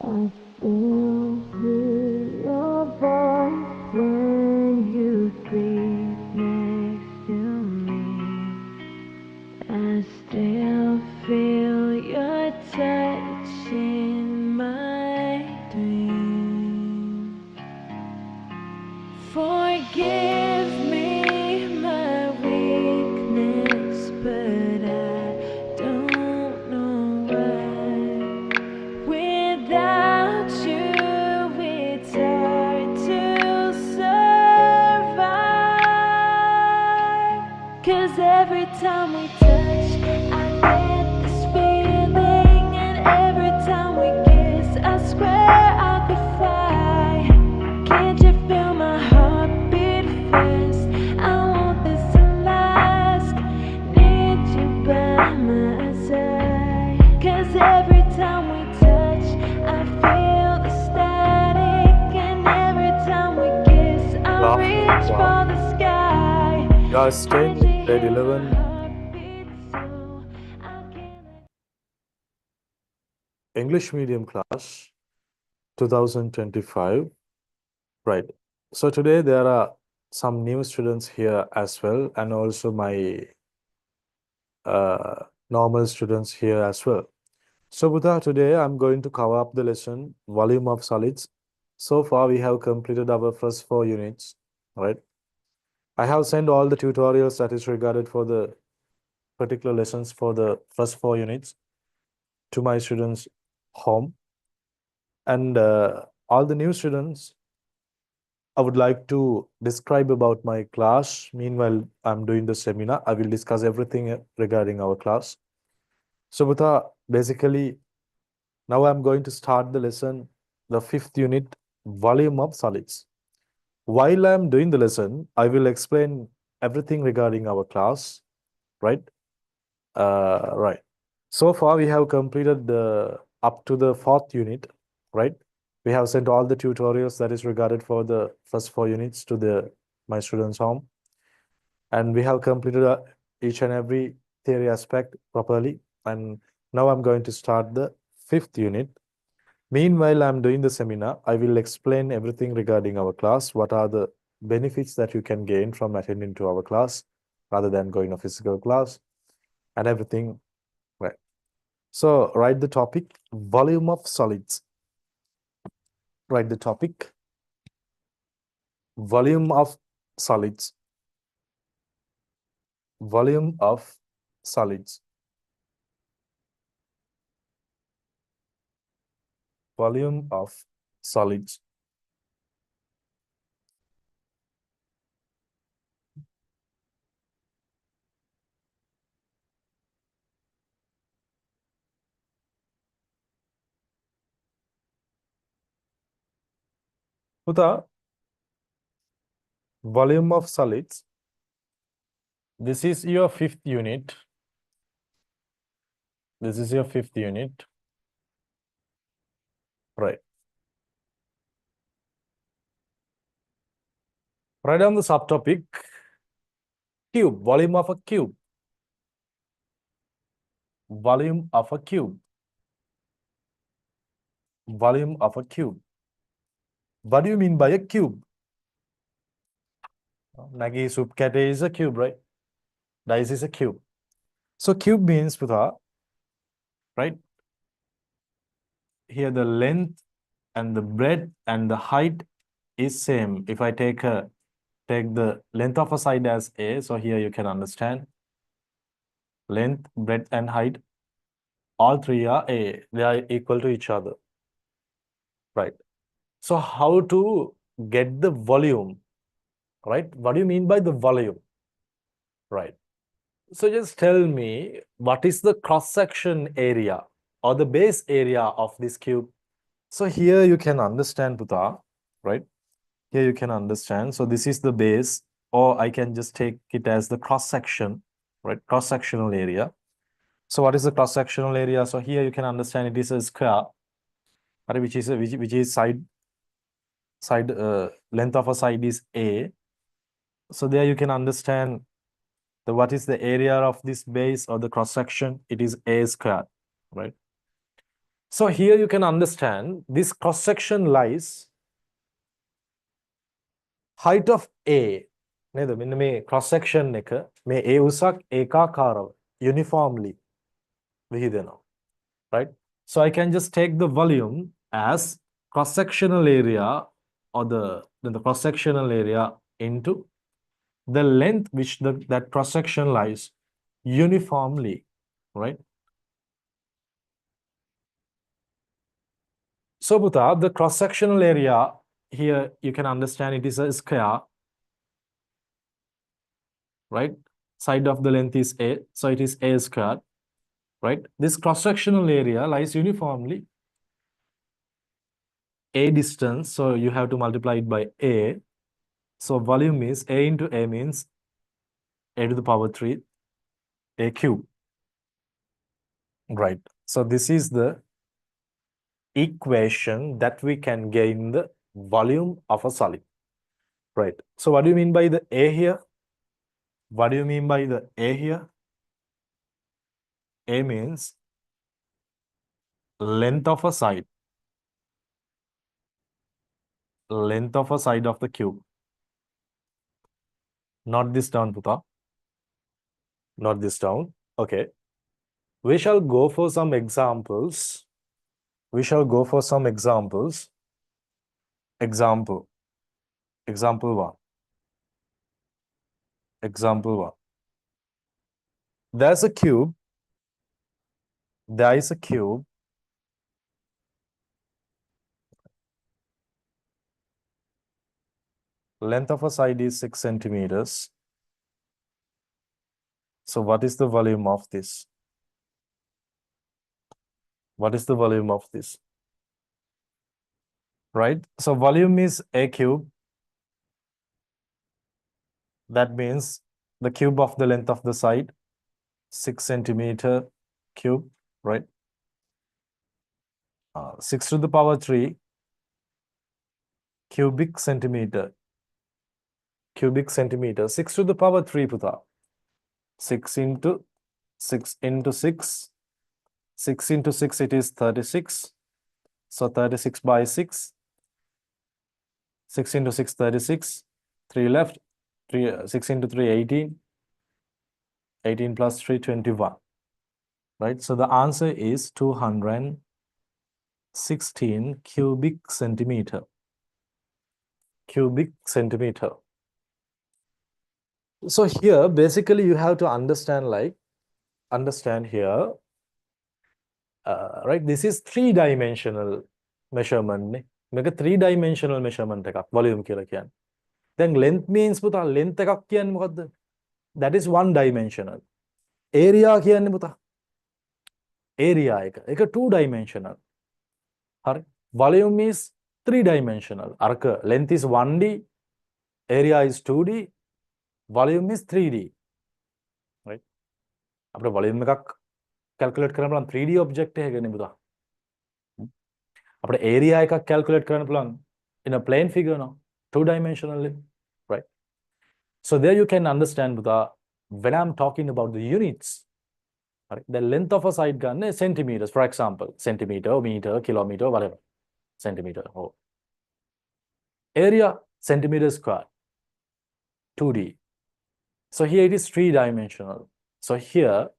I still hear your voice when you sleep next to me. I still feel your touch in my dreams. Forgive me my weakness, but I don't know why. Without you, it's hard to survive. 'Cause every time we touch, I get this feeling, and every time we kiss, I swear I could fly. Can't you feel my heartbeat fast? I want this to last. Need you by my side. 'Cause every time we touch, I feel the static, and every time we kiss, I reach for the sky. You are staying in grade 11 English medium class 2025. Right. So today there are some new students here as well, and also my normal students here as well. So Buddha, today I'm going to cover up the lesson volume of solids. So far we have completed our first 4 units, right? I have sent all the tutorials that is regarded for the particular lessons for the first 4 units to my students' home. And all the new students, I would like to describe about my class. Meanwhile, I'm doing the seminar. I will discuss everything regarding our class. So, Buddha, basically, now I'm going to start the lesson, the 5th unit, volume of solids. While I'm doing the lesson, I will explain everything regarding our class, right? Right. So far, we have completed the up to the 4th unit, right? We have sent all the tutorials that is regarded for the first 4 units to the my students' home, and we have completed each and every theory aspect properly. And now I'm going to start the 5th unit. Meanwhile, I'm doing the seminar. I will explain everything regarding our class. What are the benefits that you can gain from attending to our class rather than going a physical class and everything. Right. So write the topic volume of solids. Write the topic volume of solids. Volume of solids. Volume of solids. Uta, volume of solids. This is your 5th unit. This is your 5th unit. Right. Write down the subtopic cube. Volume of a cube. Volume of a cube. Volume of a cube. What do you mean by a cube? Nagi soup kate is a cube, right? Dice is a cube. So cube means, Putha, right? Here the length and the breadth and the height is same. If I take the length of a side as A, so here you can understand length, breadth, and height, all three are A. They are equal to each other, right? So how to get the volume, right? What do you mean by the volume, right? So just tell me what is the cross-section area or the base area of this cube. So here you can understand, Putha, right? Here you can understand. So this is the base, or I can just take it as the cross-section, right? Cross-sectional area. So what is the cross-sectional area? So here you can understand it is a square, right? Which is side length of a side is A. So there you can understand what is the area of this base or the cross section. It is A square, right? So here you can understand this cross section lies height of A. නේද? මෙන්න මේ cross section එක මේ A උසක් ඒකාකාරව uniformly විහිදෙනවා. Right? So I can just take the volume as cross sectional area or the cross sectional area into the length which that cross section lies uniformly, right? So Bhuta, the cross sectional area here you can understand it is a square, right? Side of the length is A, so it is A squared, right? This cross sectional area lies uniformly A distance, so you have to multiply it by A. So volume is A into A means A to the power 3, A cube. Right. So this is the equation that we can gain the volume of a solid. Right. So what do you mean by the A here? What do you mean by the A here? A means length of a side. Length of a side of the cube. Not this down, Puta. Not this down. Okay. We shall go for some examples. We shall go for some examples. Example 1. Example 1. There's a cube. There is a cube. Length of a side is 6 centimeters. So what is the volume of this? What is the volume of this? Right? So volume is A cube. That means the cube of the length of the side, 6 centimeter cube, right? 6 to the power 3 cubic centimeter. Cubic centimeter. 6 to the power 3, Puta. 6 into 6 into 6. 6 into 6, it is 36. So 36 by 6. 6 into 6, 36. 3 left. 6 into 3, 18. 18 plus 3, 21. Right? So the answer is 216 cubic centimeter. Cubic centimeter. So here, basically, you have to understand here, right? This is 3-dimensional measurement. Make a 3-dimensional measurement volume කියලා කියන්නේ. Then length means පුතා length එකක් කියන්නේ මොකද්ද? That is 1-dimensional. Area කියන්නේ පුතා area එක. ඒක 2-dimensional. හරි. Volume is 3-dimensional. අරක length is 1D, area is 2D, volume is 3D. Right? අපිට volume එකක් calculate කරන්න පුළුවන් 3D object එකකනේ පුතා. අපිට area එකක් calculate කරන්න පුළුවන් in a plane figure no, 2-dimensionally, right? So there you can understand පුතා when I'm talking about the units, right? The length of a side gun is centimeters, for example, centimeter, meter, kilometer, whatever, centimeter. Oh. Area centimeter square, 2D. So here it is 3-dimensional. So here,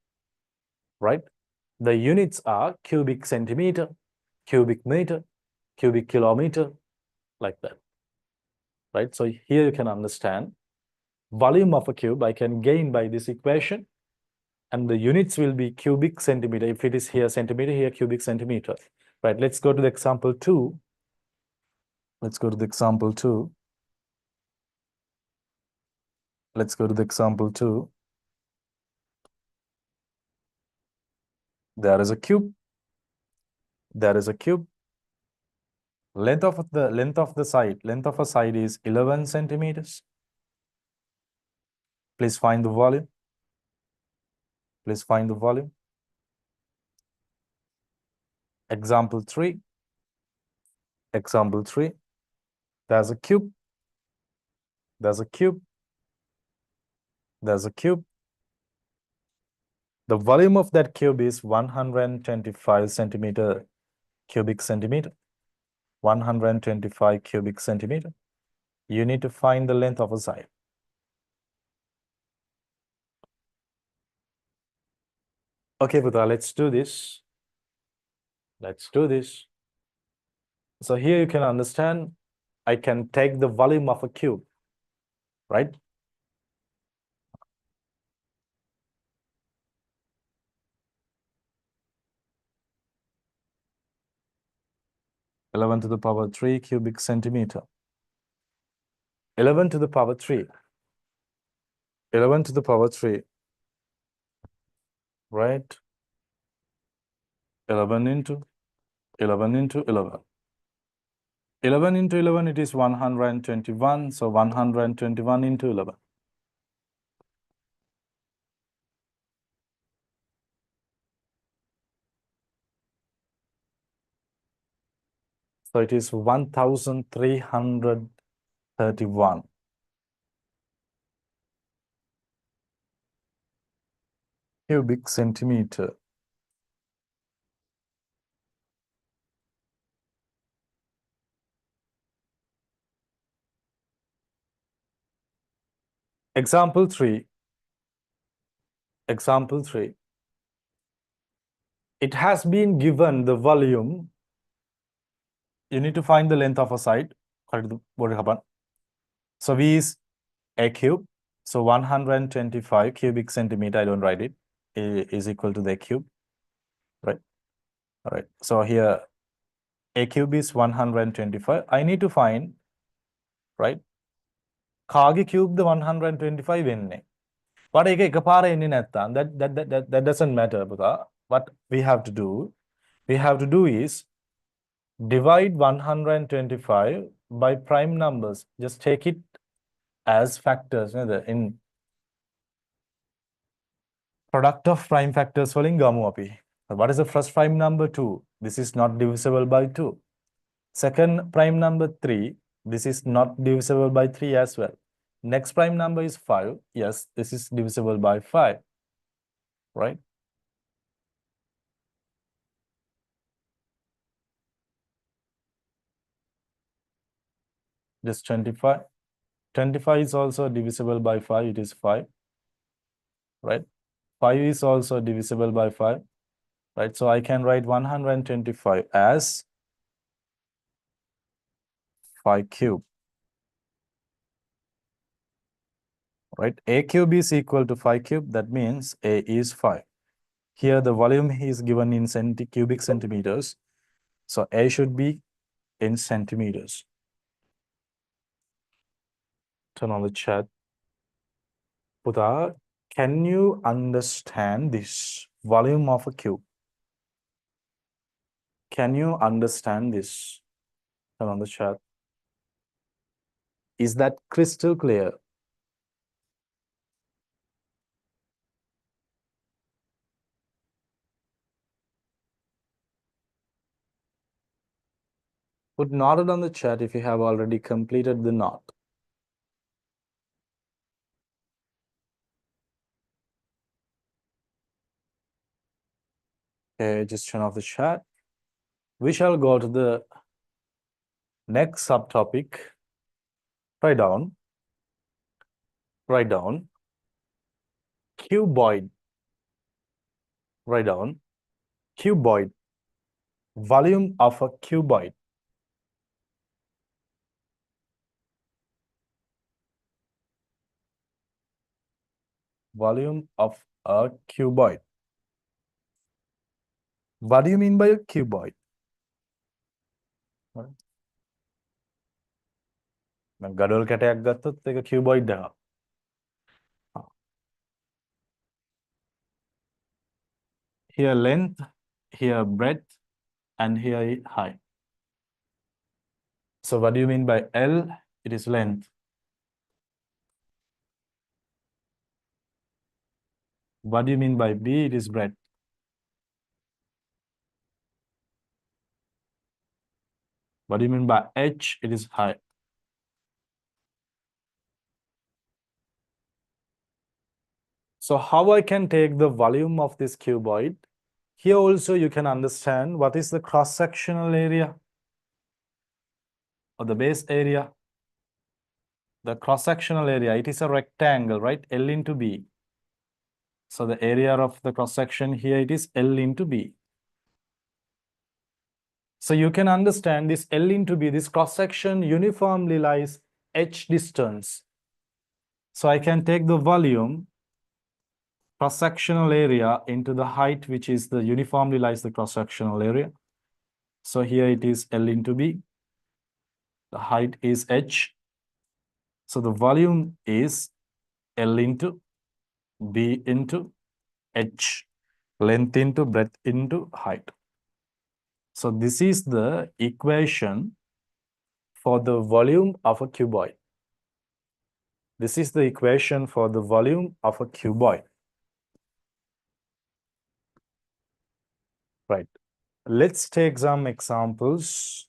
right, the units are cubic centimeter, cubic meter, cubic kilometer, like that, right? So here you can understand volume of a cube I can gain by this equation, and the units will be cubic centimeter. If it is here centimeter, here cubic centimeter, right? Let's go to the example 2. Let's go to the example 2. Let's go to the example 2. There is a cube. There is a cube. Length of a side is 11 centimeters. Please find the volume. Please find the volume. Example 3. Example 3. There's a cube. There's a cube. There's a cube. The volume of that cube is 125 centimeter cubic centimeter. 125 cubic centimeter. You need to find the length of a side. Okay, Putra, let's do this. Let's do this. So here you can understand, I can take the volume of a cube, right? Eleven to the power 3 cubic centimeter. 11 to the power 3. 11 to the power 3, right? 11 into 11 into 11. 11 into 11, it is 121. So 121 into 11. So it is 1,331 cubic centimeter. Example 3. Example 3. It has been given the volume. You need to find the length of a side. What happened? So V is a cube. So 125 cubic centimeter, I don't write it, is equal to the cube, right? All right. So here a cube is 125. I need to find, right? Kage cube the 125 in. What that doesn't matter, because what we have to do is divide 125 by prime numbers. Just take it as factors in product of prime factors වලින් ගමු අපි. What is the first prime number? 2. This is not divisible by 2. Second prime number 3. This is not divisible by 3 as well. Next prime number is 5. Yes, this is divisible by 5, right? Just 25. 25 is also divisible by 5. It is 5, right? 5 is also divisible by 5, right? So I can write 125 as 5 cube, right? A cube is equal to 5 cube. That means A is 5. Here the volume is given in cubic centimeters. So A should be in centimeters. Turn on the chat. Puta, can you understand this volume of a cube? Can you understand this? Turn on the chat. Is that crystal clear? Put noted on the chat if you have already completed the knot. Okay, just turn off the chat. We shall go to the next subtopic. Write down. Write down. Cuboid. Write down. Cuboid. Volume of a cuboid. Volume of a cuboid. What do you mean by a cuboid? ගඩොල් කැටයක් ගත්තොත් ඒක cuboid එකක්. Here length, here breadth, and here height. So what do you mean by L? It is length. What do you mean by B? It is breadth. What do you mean by H? It is height. So how I can take the volume of this cuboid? Here also you can understand what is the cross-sectional area or the base area. The cross-sectional area, it is a rectangle, right? L into B. So the area of the cross-section here, it is L into B. So you can understand this L into B, this cross-section uniformly lies h distance. So I can take the volume cross-sectional area into the height, which is the uniformly lies the cross-sectional area. So here it is L into B. The height is h. So the volume is L into B into h. Length into breadth into height. So this is the equation for the volume of a cuboid. This is the equation for the volume of a cuboid. Right. Let's take some examples.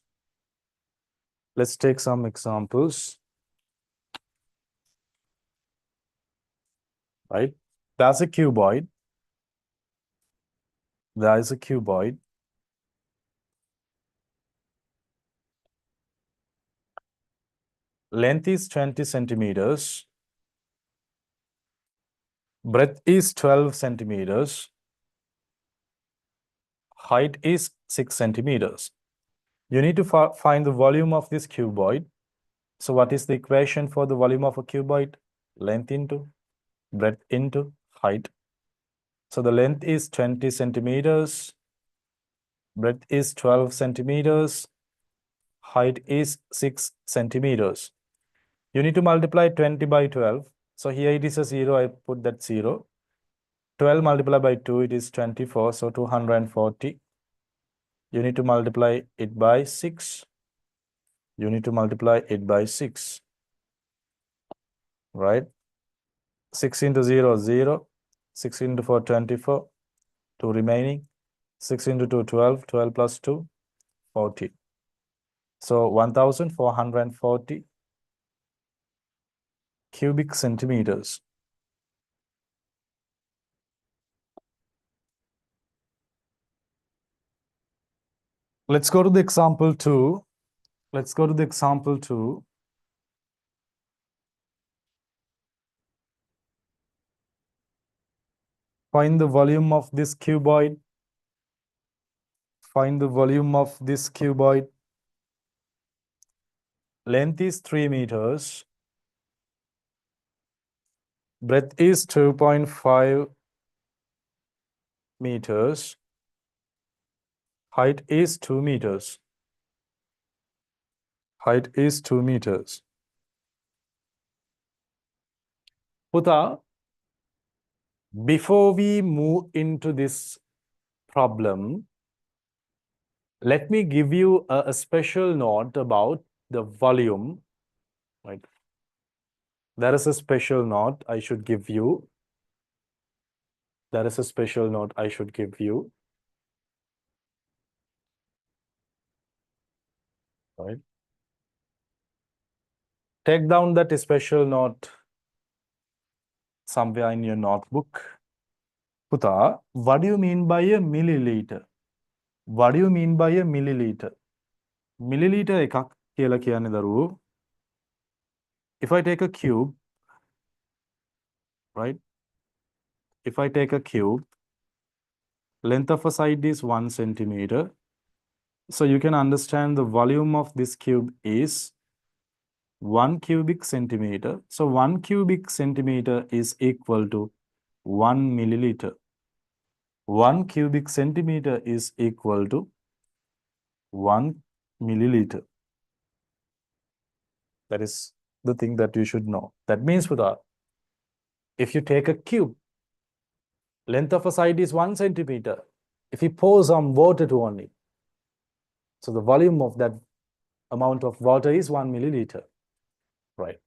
Let's take some examples. Right. That's a cuboid. There is a cuboid. Length is 20 centimeters. Breadth is 12 centimeters. Height is 6 centimeters. You need to find the volume of this cuboid. So what is the equation for the volume of a cuboid? Length into breadth into height. So the length is 20 centimeters. Breadth is 12 centimeters. Height is 6 centimeters. You need to multiply 20 by 12. So here it is a 0. I put that 0. 12 multiplied by 2, it is 24. So 240. You need to multiply it by 6. You need to multiply it by 6. Right? 6 into 0, 0. 6 into 4, 24. 2 remaining. 6 into 2, 12. 12 plus 2, 40. So 1440 cubic centimeters. Let's go to the example 2. Let's go to the example 2. Find the volume of this cuboid. Find the volume of this cuboid. Length is 3 meters. Breadth is 2.5 meters. Height is 2 meters. Height is 2 meters. Puta, before we move into this problem, let me give you a special note about the volume. Right? There is a special note I should give you. There is a special note I should give you. Right? Take down that special note somewhere in your notebook. Puta, what do you mean by a milliliter? What do you mean by a milliliter? Milliliter එකක් කියලා කියන්නේ දරුවෝ. If I take a cube, right? If I take a cube, length of a side is 1 centimeter. So you can understand the volume of this cube is 1 cubic centimeter. So 1 cubic centimeter is equal to 1 milliliter. 1 cubic centimeter is equal to 1 milliliter. That is the thing that you should know. That means, Puta, if you take a cube, length of a side is 1 centimeter. If you pour some water to on it, so the volume of that amount of water is 1 milliliter, right?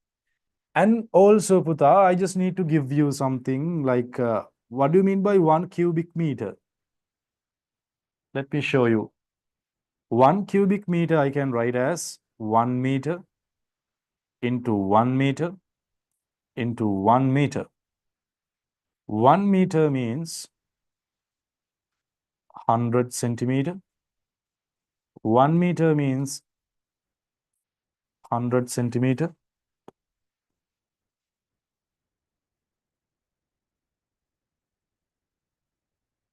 And also, Puta, I just need to give you something like, what do you mean by 1 cubic meter? Let me show you. 1 cubic meter I can write as 1 meter into 1 meter into 1 meter. 1 meter means 100 centimeter. 1 meter means 100 centimeter.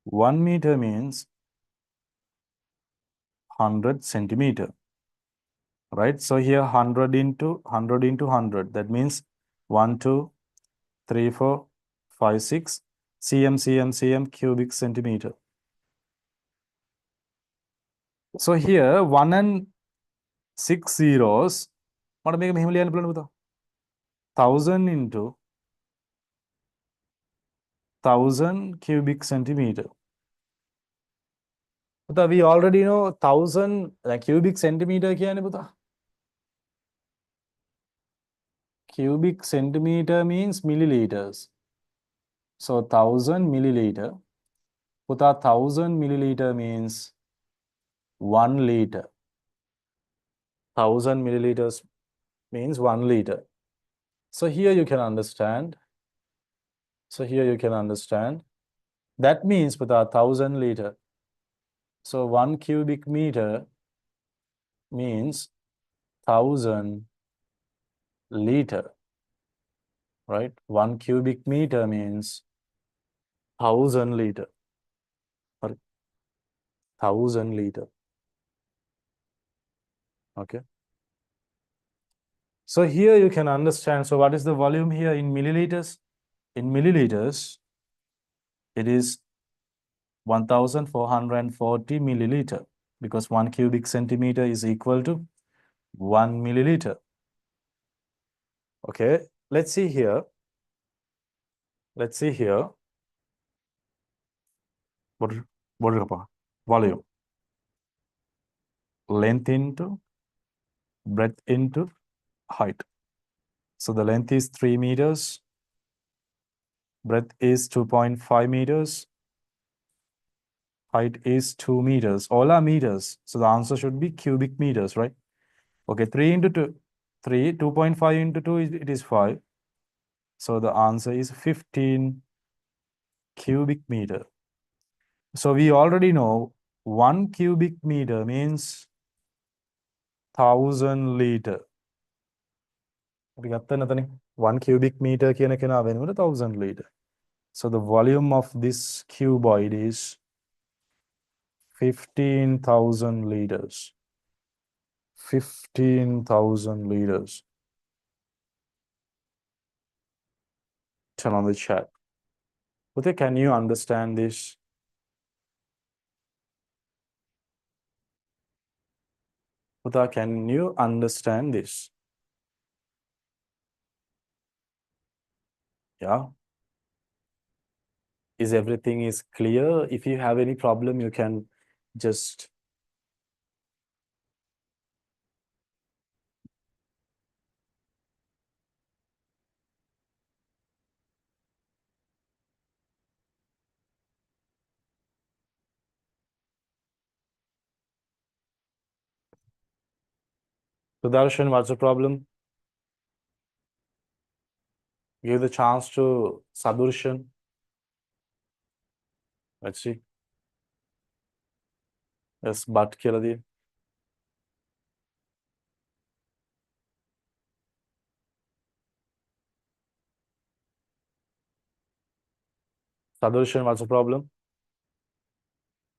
1 meter means 100 centimeter, right? So here 100 into 100 into 100. That means 1, 2, 3, 4, 5, 6 cm cubic centimeter. So here 1 and 6 zeros. What make me 1000 into 1000 cubic centimeter. But we already know 1000 cubic centimeter කියන්නේ පුතා. Cubic centimeter means milliliters. So 1000 milliliter. Puta 1000 milliliter means 1 liter. 1000 milliliters means 1 liter. So here you can understand. That means puta 1000 liter. So 1 cubic meter means 1000 liter. Right? 1 cubic meter means 1000 liter. 1000 liter. Okay. So here you can understand. So what is the volume here in milliliters? In milliliters, it is 1440 milliliter because 1 cubic centimeter is equal to 1 milliliter. Okay. Let's see here. What is volume? Length into breadth into height. So the length is 3 meters. Breadth is 2.5 meters. Height is 2 meters. All are meters. So the answer should be cubic meters, right? Okay, 3 into 2. 3, 2.5 into 2, it is 5. So the answer is 15 cubic meter. So we already know 1 cubic meter means 1000 liter. 1 cubic meter කියන කෙනා වෙනුවට 1000 liter. So the volume of this cuboid is 15,000 liters. 15,000 liters. Turn on the chat. Pute, can you understand this? Puta, can you understand this? Yeah. Is everything is clear? If you have any problem, you can just Sudarshan, what's the problem? Give the chance to Sadurshan. Let's see. Yes, but Kiladi. Sadurshan, what's the problem?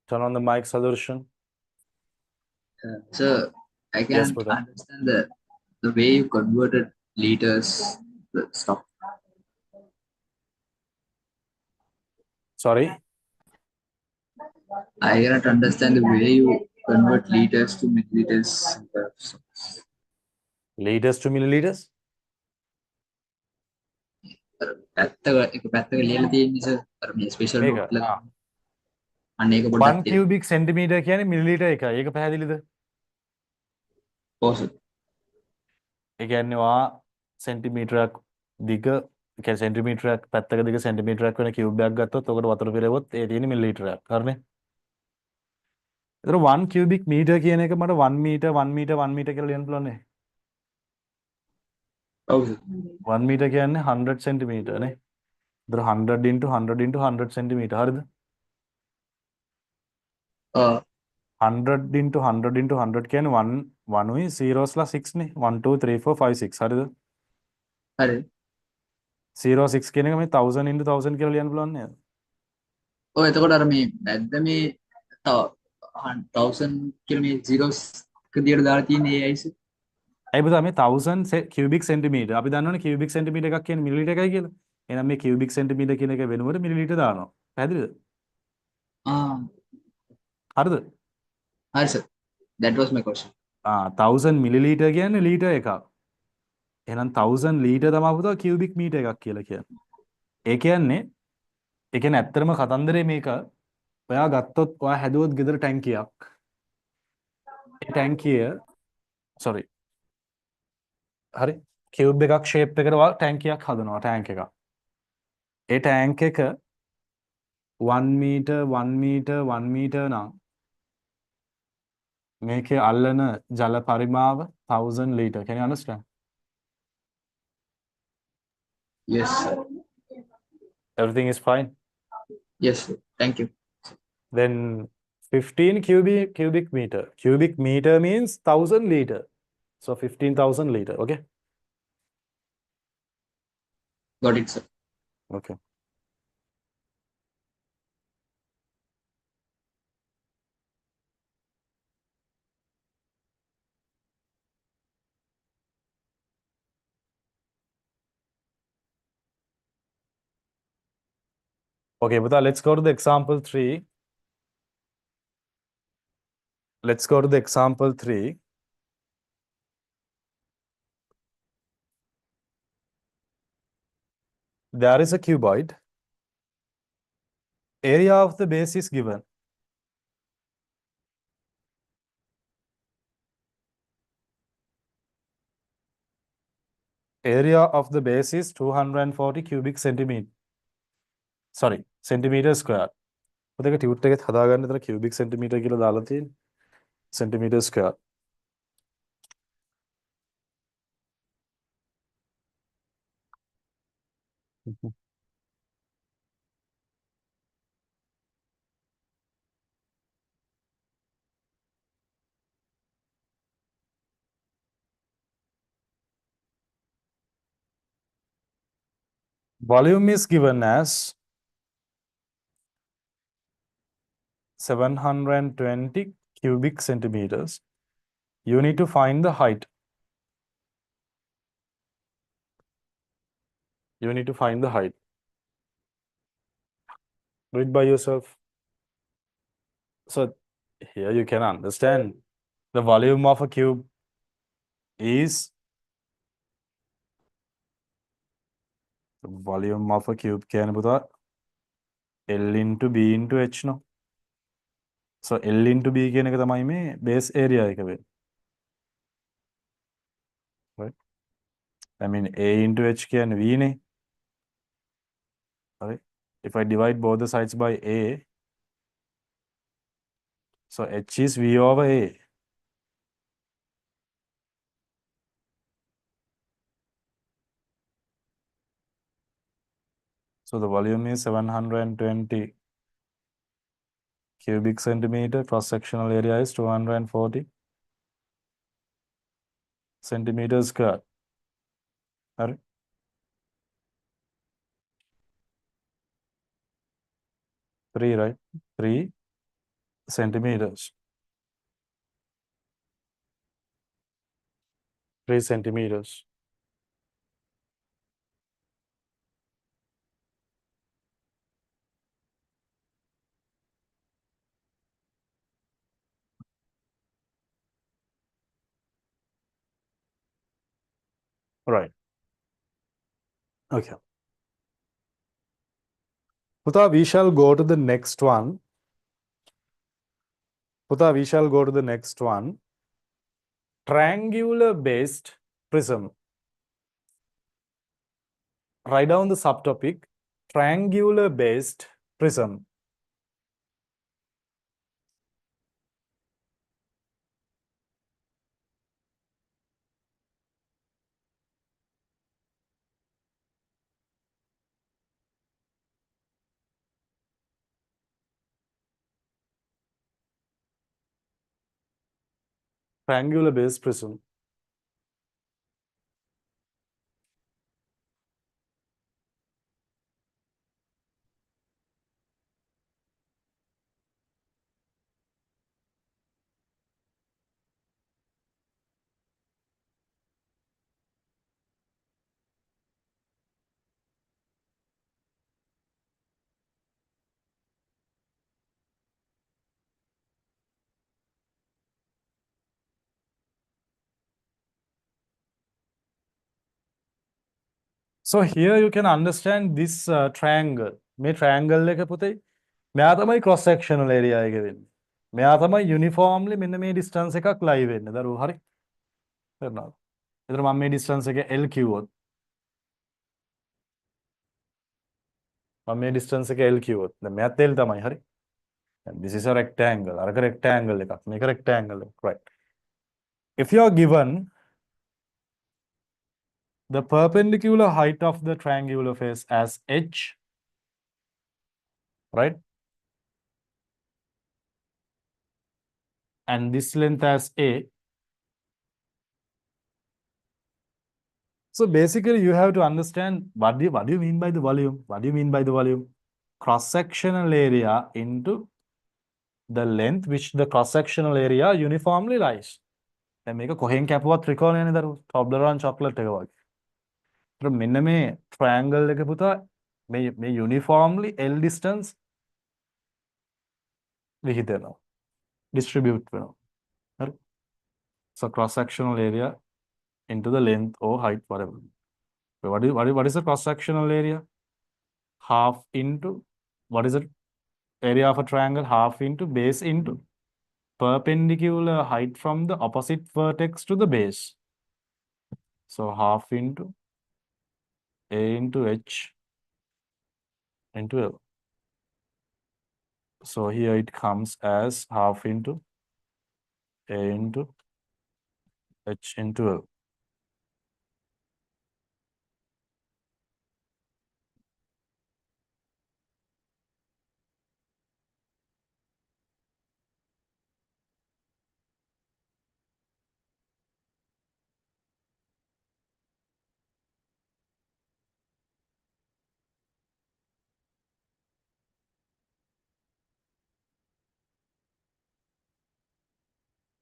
Turn on the mic, Sadurshan. So I Yes, can Puta. understand the way you converted liters, the stuff. Sorry. I cannot understand the way you convert liters to milliliters. Liters to milliliters? එක පැත්තක ලියලා තියෙන නිසා අර මේ special මේක, note එක ආ. අන්න ඒක 1 පොඩ්ඩක් cubic centimeter කියන්නේ milliliter එකයි. ඒක පැහැදිලිද? පොසු. ඒ කියන්නේ වා සෙන්ටිමීටරයක් දිග, ඒ කියන්නේ සෙන්ටිමීටරයක් පැත්තක දිග සෙන්ටිමීටරයක් වෙන කියුබ් එකක් ගත්තොත් ඔකට වතුර පිරෙවොත් ඒ තියෙන්නේ මිලිලීටරයක්. හරිනේ? ඒතර 1 cubic meter කියන එක මට 1 meter 1 meter 1 meter කියලා ලියන්න පුළුවන් නේ. ඔව් 1 meter කියන්නේ 100 centimeter නේ. ඒතර 100 into 100 into 100 centimeter හරිද? uh, 100 into 100 into 100 කියන්නේ 1 උයි zeros ලා 6 නේ 1 2 3 4 5 6 හරිද හරි 0 6 කියන එක මේ 1000 into 1000 කියලා ලියන්න පුළුවන් නේද ඔය එතකොට අර මේ නැද්ද මේ තව 1000 කියලා මේ zeros විදියට දාලා තියෙන ඒ අයිස ඇයි පුතා මේ 1000 cubic centimeter අපි දන්නවනේ cubic centimeter එකක් කියන්නේ මිලිලීටර් එකයි කියලා එහෙනම් මේ cubic centimeter කියන එක වෙනුවට මිලිලීටර් දානවා පැහැදිලිද ආ හරිද හරි sir that was my question 1000 millilitre කියන්නේ ලීටර් එකක් එහෙනම් 1000 ලීටර් තමයි පුතා cubic meter එකක් කියලා කියන්නේ ඒ කියන්නේ ඇත්තටම කතන්දරේ මේක ඔයා ගත්තොත් ඔයා හැදුවොත් ගෙදර ටැංකියක් ඒ ටැංකිය sorry හරි කියුබ් එකක් ෂේප් එකට ඔයා ටැංකියක් හදනවා ටැංක් එකක් ඒ ටැංක් එක 1 මීටර් 1 මීටර් 1 මීටර් නම් මේකේ අල්ලන ජල පරිමාව 1000 litre can you understand yes sir everything is fine yes sir thank you then 15 cubic meter cubic meter means 1000 liter so 15000 liter okay got it sir okay okay but let's go to the example 3 let's go to the example 3 there is a cuboid area of the base is given area of the base is 240 cubic centimeter sorry centimeter square ඔතක tute එකෙත් හදාගන්න එතන cubic centimeter කියලා දාලා තියෙන්නේ centimeter square volume is given as 720 cubic centimeters you need to find the height you need to find the height read by yourself so here you can understand the volume of a cube is the volume of a cube කියන්නේ පුතා L into B into H no so L into B කියන එක තමයි මේ base area එක වෙන්නේ right I mean A into H කියන්නේ V නේ right if I divide both the sides by A so H is V over A so the volume is 720 cubic centimeter cross sectional area is 240 centimeters square right 3 right 3 centimeters 3 centimeters right okay Puta we shall go to the next one Puta we shall go to the next one triangular based prism write down the subtopic triangular based prism triangular base prism. So here you can understand this triangle. මේ triangle එක පුතේ මෙයා තමයි cross sectional area එක වෙන්නේ. මෙයා තමයි uniformly මෙන්න මේ distance එකක් lie වෙන්නේ. දරුවෝ හරි? තේරුණාද? එතන මම මේ distance එක L කිව්වොත් මම මේ distance එක L කිව්වොත් දැන් මෙයාත් L තමයි හරි? This is a rectangle. අරක rectangle එකක්. මේක rectangle එකක්. Right. If you are given the perpendicular height of the triangular face as h, right? And this length as a. So basically you have to understand what do you mean by the volume? What do you mean by the volume? Cross-sectional area into the length which the cross-sectional area uniformly lies. දැන් මේක කොහෙන් කැපුවත් ත්‍රිකෝණයනේ දරුවෝ. Toblerone chocolate එක වගේ. ඒතර මෙන්න මේ triangle එක පුතා මේ uniformly L distance විහිද වෙනවා. Distribute වෙනවා. හරි? So cross-sectional area into the length or height, whatever. So what is the cross-sectional area? Half into, what is the area of a triangle? Half into base into perpendicular height from the opposite vertex to the base. So half into a into h into L. So here it comes as half into a into h into L.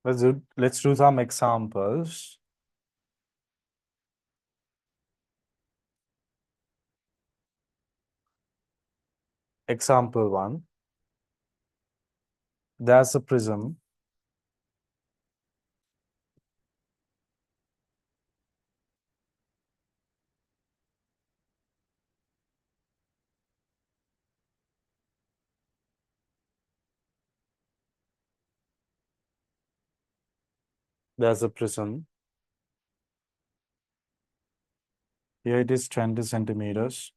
Let's do some examples. Example 1. There's a prism. There's a prism. Here it is 20 centimeters.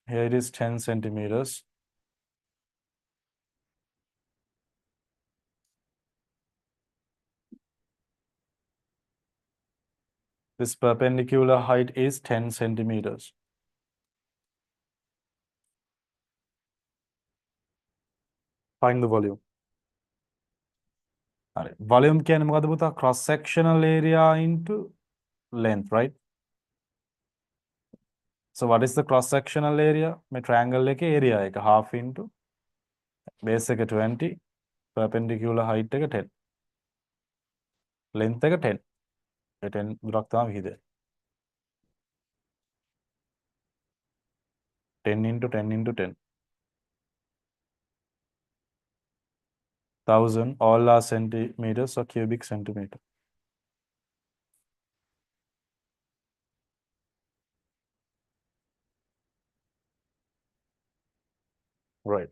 Here it is 10 centimeters. This perpendicular height is 10 centimeters. Find the volume. All right. Volume කියන්නේ මොකද පුතා? Cross sectional area into length, right? So what is the cross sectional area? මේ triangle එකේ area එක half into base එක 20, perpendicular height එක 10. Length එක 10. ඒ 10 දුරක් තමයි විහිදෙන්නේ. 10 into 10 into 10. 1000, all are centimeters or cubic centimeter. Right.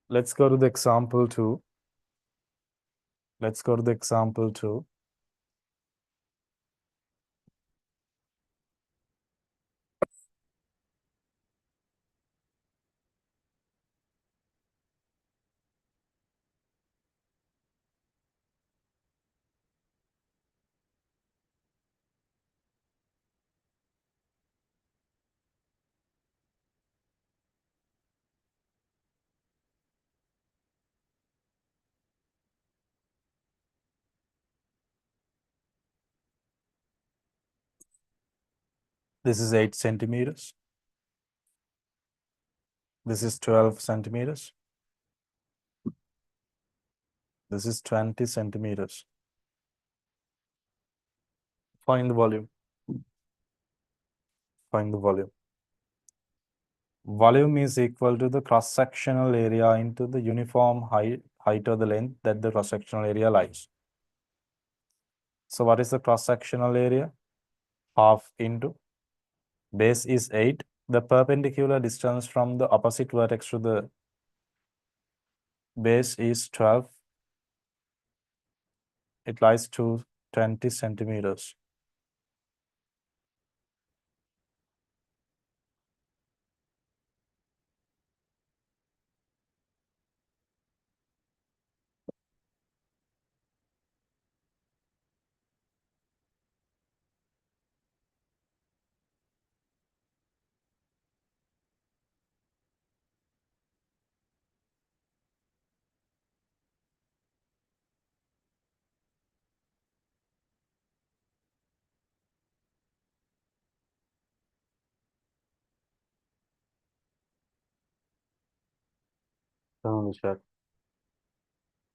Let's go to the example 2. Let's go to the example 2. This is 8 centimeters. This is 12 centimeters. This is 20 centimeters. Find the volume. Find the volume. Volume is equal to the cross-sectional area into the uniform height of the length that the cross-sectional area lies. So what is the cross-sectional area? Half into base is 8. The perpendicular distance from the opposite vertex to the base is 12. It lies to 20 centimeters.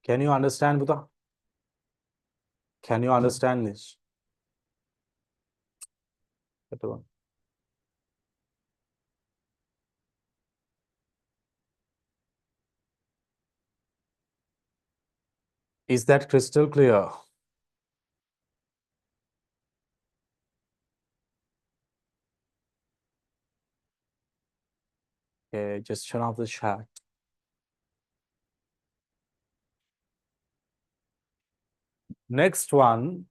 Can you understand, Buddha? Can you understand this? Is that crystal clear? Okay, just turn off the chat. Next one,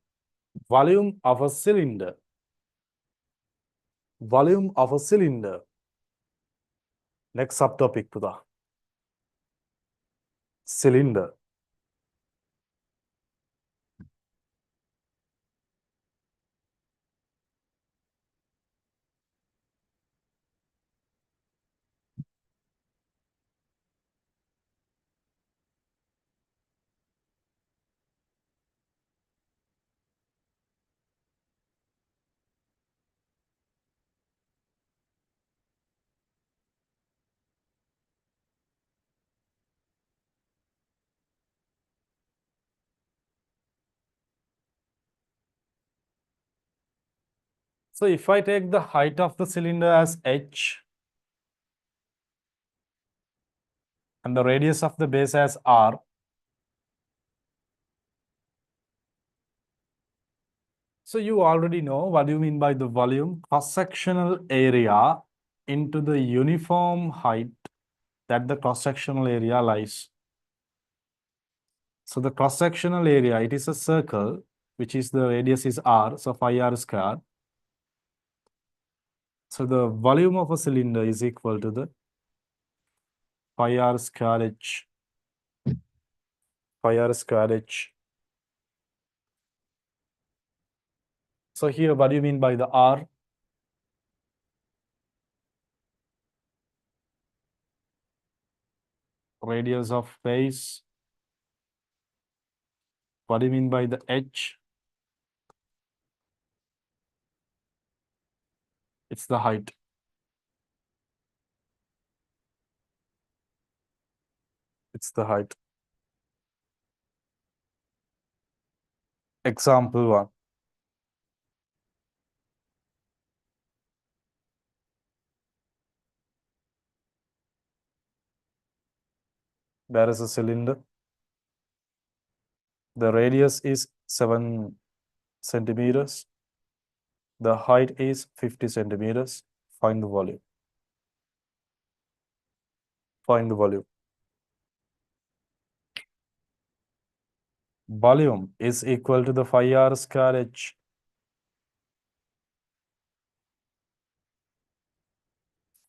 volume of a cylinder. Volume of a cylinder. Next subtopic, Buddha. Cylinder. So if I take the height of the cylinder as h and the radius of the base as r, so you already know what do you mean by the volume, cross-sectional area into the uniform height that the cross-sectional area lies. So the cross-sectional area, it is a circle, which is the radius is r, so pi r square. So the volume of a cylinder is equal to the pi r square h. Pi r square h. So here, what do you mean by the r? Radius of base. What do you mean by the h? It's the height. It's the height. Example 1. There is a cylinder. The radius is 7 centimeters. The height is 50 centimeters. Find the volume. Find the volume. Volume is equal to the phi r square h.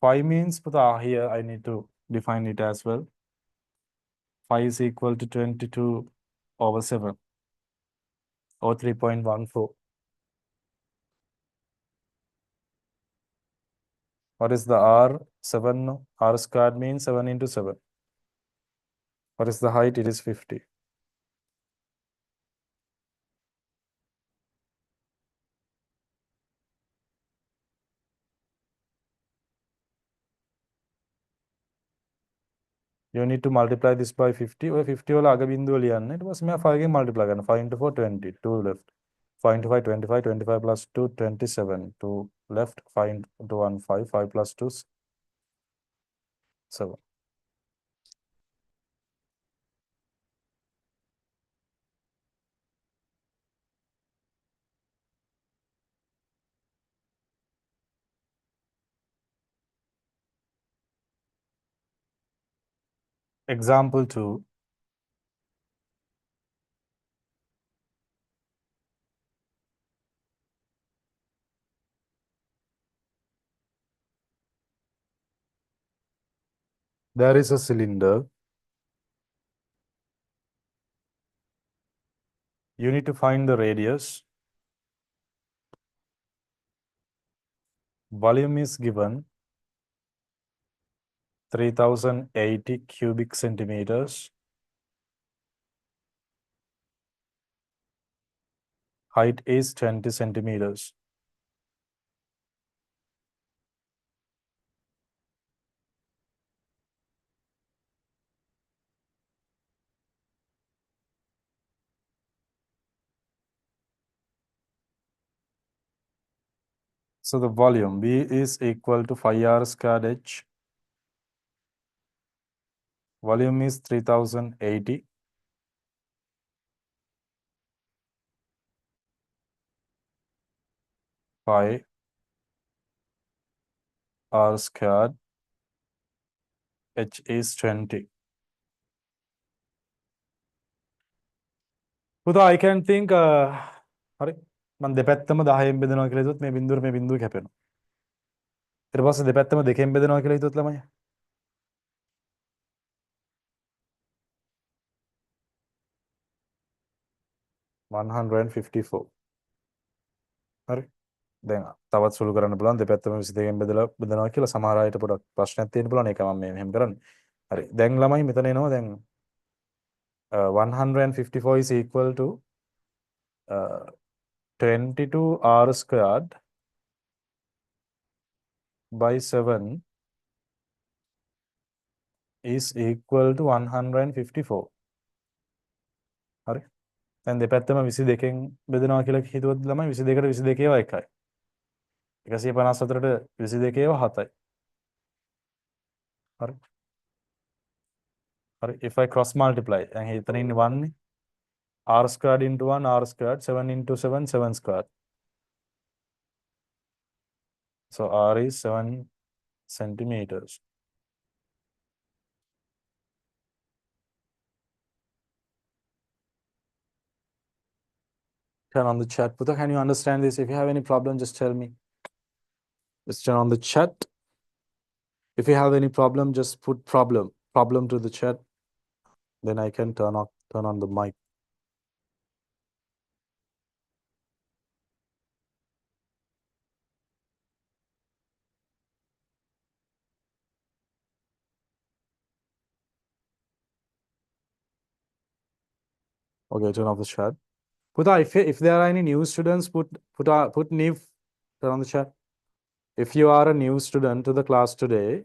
Phi means, but here I need to define it as well. Phi is equal to 22 over 7 or 3.14. What is the r? 7. R squared means 7 into 7. What is the height? It is 50. You need to multiply this by 50. ඔය 50 වල අග බිඳුව ලියන්න. ඊට පස්සේ මෙයා 5 ගෙන් multiply කරන්න. 5 into 4 20. 2 left. 5 into 5 25. 25 plus 2 27. 2 left. 5 into 1 5. 5 plus 2 7. Example 2. There is a cylinder. You need to find the radius. Volume is given 3080 cubic centimeters. Height is 20 centimeters. So the volume V is equal to 5R squared H. Volume is 3080. Pi R squared. H is 20. පුතා I can think හරි මම දෙපැත්තම 10න් බෙදනවා කියලා හිතුවොත් මේ බිඳුව කැපෙනවා. ඊට පස්සේ දෙපැත්තම 2න් බෙදනවා කියලා හිතුවොත් ළමයි 154. හරි. දැන් තවත් සුළු කරන්න පුළුවන් දෙපැත්තම 22න් බෙදනවා කියලා සමහර අයට පොඩක් ප්‍රශ්නයක් තියෙන්න පුළුවන් ඒක මම මෙහෙම කරන්නේ. හරි. දැන් ළමයි මෙතන එනවා දැන් 154 is equal to 22R squared by 7 is equal to 154. හරි. දැන් දෙපැත්තම 22න් බෙදනවා කියලා හිතුවොත් ළමයි 22ට 22 ඒවා එකයි. 154ට 22 ඒවා 7යි. හරි. හරි. If I cross multiply දැන් එතන ඉන්නේ 1 නේ. R squared into 1 R squared 7 into 7 7 squared. So R is 7 centimeters. Turn on the chat. Putha, can you understand this? If you have any problem, just tell me. Just turn on the chat. If you have any problem, just put problem to the chat. Then I can turn on the mic. Okay, turn off the chat. Putha, if there are any new students, put new. Turn on the chat. If you are a new student to the class today,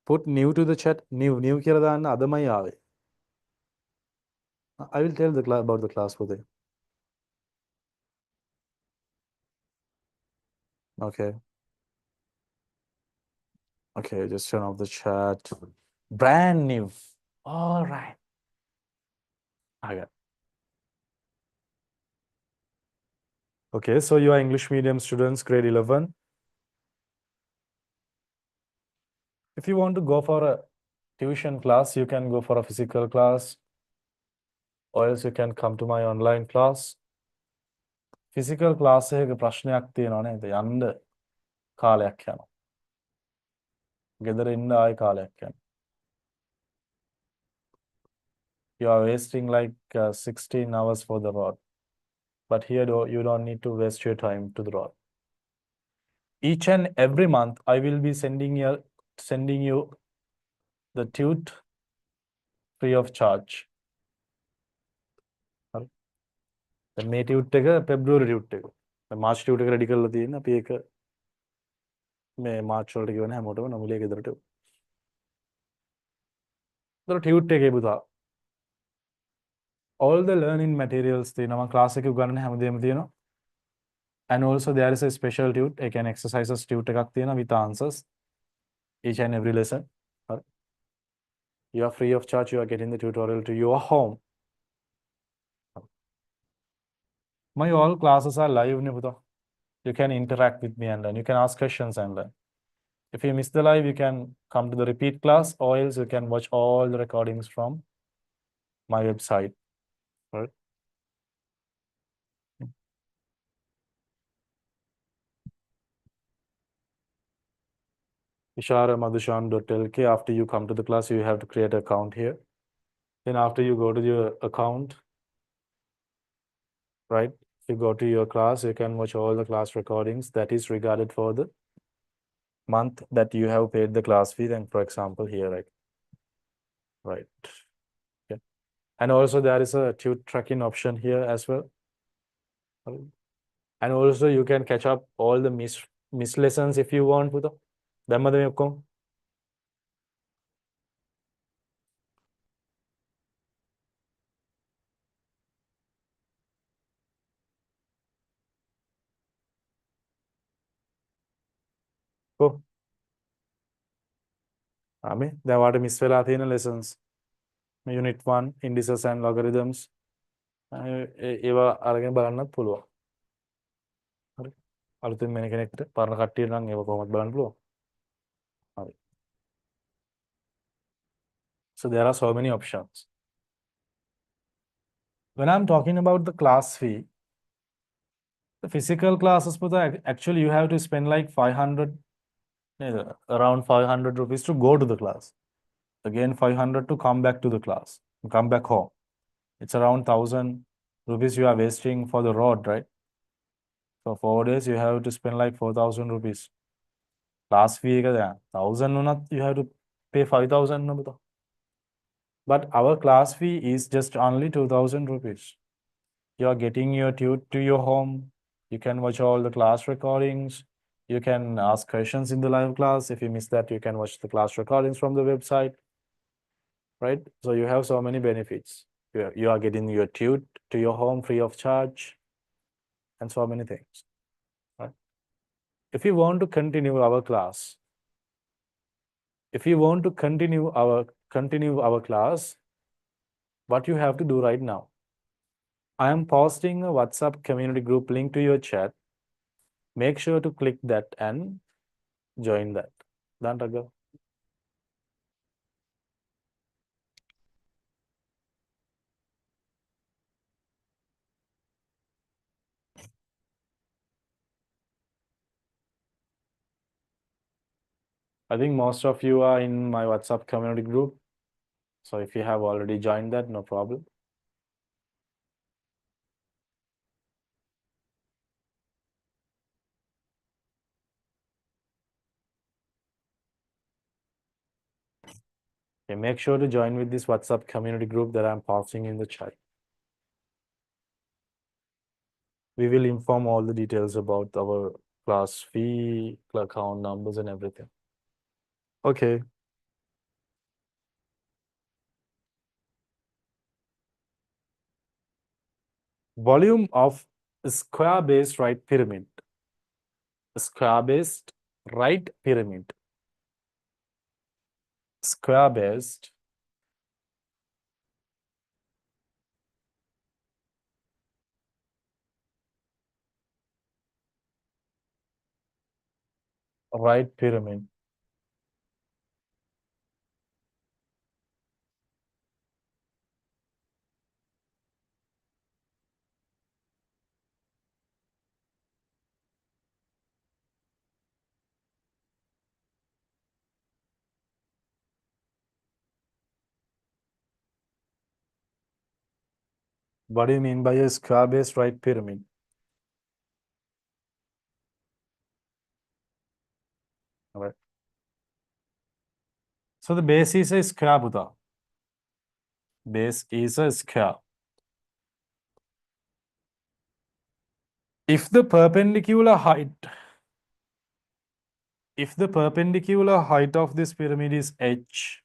put new to the chat. New කියලා දාන්න අදමයි ආවේ. I will tell about the class for them. Okay. Okay, just turn off the chat. Brand new. All right. Okay. Okay, so you are English medium students, grade 11. If you want to go for a tuition class, you can go for a physical class, or else you can come to my online class. Physical class එකක ප්‍රශ්නයක් තියෙනවා නේද? යන්න කාලයක් යනවා. ගෙදර ඉන්න ආයි කාලයක් යනවා. You are wasting like 16 hours for the road. But here you don't need to waste your time to the road. Each and every month, I will be sending you the tute free of charge. The May tute එක February tute එක. March tute එක ready කරලා තියෙන අපි ඒක මේ March වලට කියවන හැමෝටම නමුලිය ගෙදරට. the tute එකේ පුතා. All the learning materials තියෙනවා class එකේ උගන්වන හැමදේම තියෙනවා. And also there is a special tute, again exercises tute එකක් තියෙනවා with answers each and every lesson. You are free of charge, you are getting the tutorial to your home. My all classes are live නේ පුතා. You can interact with me and learn. You can ask questions and learn. If you miss the live, you can come to the repeat class, or else you can watch all the recordings from my website. Right? Ishara Madushan.lk. After you come to the class, you have to create an account here. Then after you go to your account, right? If you go to your class, you can watch all the class recordings that is regarded for the month that you have paid the class fee. Then, for example, here, right. Yeah. And also there is a tute tracking option here as well. And also you can catch up all the miss lessons if you want. පුතා. දැම්මද මේ ඔක්කොම? කො? ආමේ දැන් ඔයාලට miss වෙලා තියෙන lessons. Unit 1 indices and logarithms. ඒවා අරගෙන බලන්නත් පුළුවන්. හරි. අලුතින් මෙන්න කෙනෙක්ට පරණ කට්ටියට නම් ඒවා කොහොමද බලන්න පුළුවන්. හරි. So there are so many options. When I'm talking about the class fee, the physical classes, actually you have to spend like 500, around 500 rupees to go to the class. Again, 500 to come back to the class, come back home. It's around 1,000 rupees you are wasting for the road, right? For 4 days, you have to spend like 4,000 rupees. Class fee, 1,000 you have to pay 5,000. But our class fee is just only 2,000 rupees. You are getting your tute to your home. You can watch all the class recordings. You can ask questions in the live class. If you miss that, you can watch the class recordings from the website. Right? So you have so many benefits. You are getting your tute to your home free of charge and so many things. Right? If you want to continue our class, class, what you have to do right now? I am posting a WhatsApp community group link to your chat. Make sure to click that and join that. Done, Raghav? I think most of you are in my WhatsApp community group. So if you have already joined that, no problem. Okay, make sure to join with this WhatsApp community group that I'm posting in the chat. We will inform all the details about our class fee, account numbers, and everything. Okay. Volume of a square-based right pyramid. A square-based right pyramid. Square-based right pyramid. What do you mean by a square-based right pyramid? All right. So the base is a square, Buddha. Base is a square. If the perpendicular height of this pyramid is h,